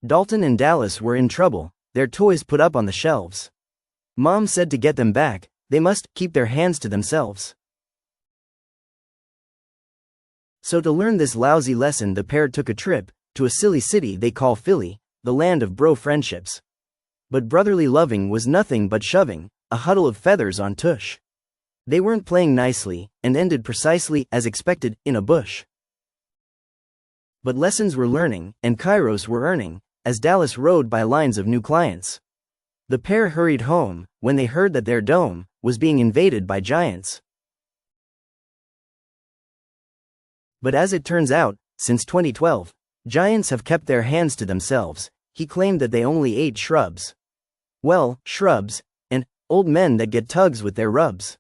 Dalton and Dallas were in trouble, their toys put up on the shelves. Mom said to get them back, they must keep their hands to themselves. So to learn this lousy lesson, the pair took a trip to a silly city they call Philly, the land of bro friendships. But brotherly loving was nothing but shoving a huddle of feathers on tush. They weren't playing nicely, and ended precisely as expected, in a bush. But lessons were learning, and kairos were earning, as Dallas rode by lines of new clients. The pair hurried home when they heard that their dome was being invaded by giants. But as it turns out, since 2012, giants have kept their hands to themselves. He claimed that they only ate shrubs. Well, shrubs, and old men that get tugs with their rubs.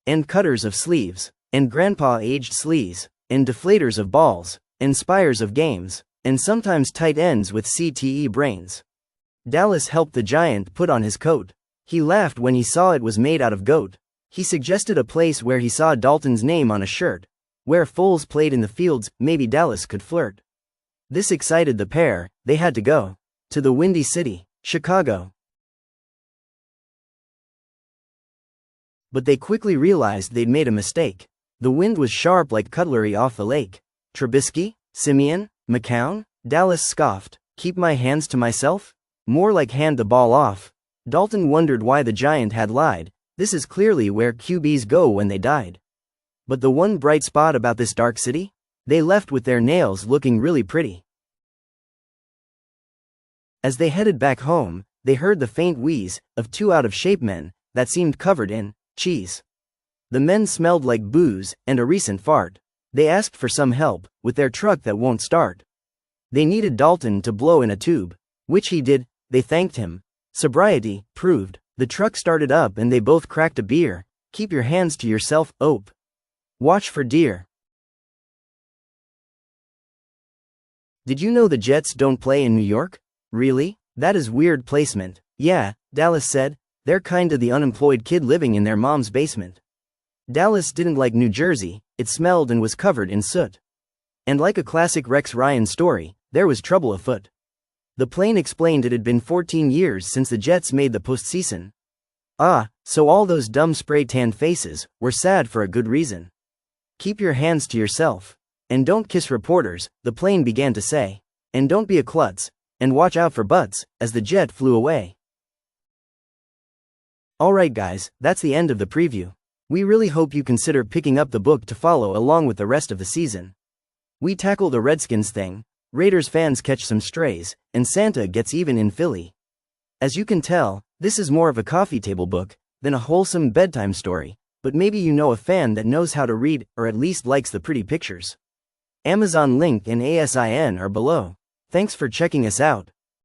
And cutters of sleeves, and grandpa-aged sleaze, and deflators of balls, and spires of games, and sometimes tight ends with CTE brains. Dallas helped the giant put on his coat. He laughed when he saw it was made out of goat. He suggested a place where he saw Dalton's name on a shirt. Where foals played in the fields, maybe Dallas could flirt. This excited the pair. They had to go to the Windy City, Chicago. But they quickly realized they'd made a mistake. The wind was sharp like cutlery off the lake. Trubisky? Simeon? McCown? Dallas scoffed. Keep my hands to myself? More like hand the ball off. Dalton wondered why the giant had lied. This is clearly where QBs go when they died. But the one bright spot about this dark city? They left with their nails looking really pretty. As they headed back home, they heard the faint wheeze of two out-of-shape men that seemed covered in cheese. The men smelled like booze and a recent fart. They asked for some help with their truck that won't start. They needed Dalton to blow in a tube, which he did. They thanked him. Sobriety proved. The truck started up and they both cracked a beer. Keep your hands to yourself, Ope. Watch for deer. Did you know the Jets don't play in New York? Really? That is weird placement. Yeah, Dallas said. They're kinda the unemployed kid living in their mom's basement. Dallas didn't like New Jersey. It smelled and was covered in soot. And like a classic Rex Ryan story, there was trouble afoot. The plane explained it had been 14 years since the Jets made the postseason. Ah, so all those dumb spray-tanned faces were sad for a good reason. Keep your hands to yourself. And don't kiss reporters, the plane began to say. And don't be a klutz. And watch out for butts, as the jet flew away. Alright guys, that's the end of the preview. We really hope you consider picking up the book to follow along with the rest of the season. We tackle the Redskins thing, Raiders fans catch some strays, and Santa gets even in Philly. As you can tell, this is more of a coffee table book than a wholesome bedtime story, but maybe you know a fan that knows how to read or at least likes the pretty pictures. Amazon link and ASIN are below. Thanks for checking us out.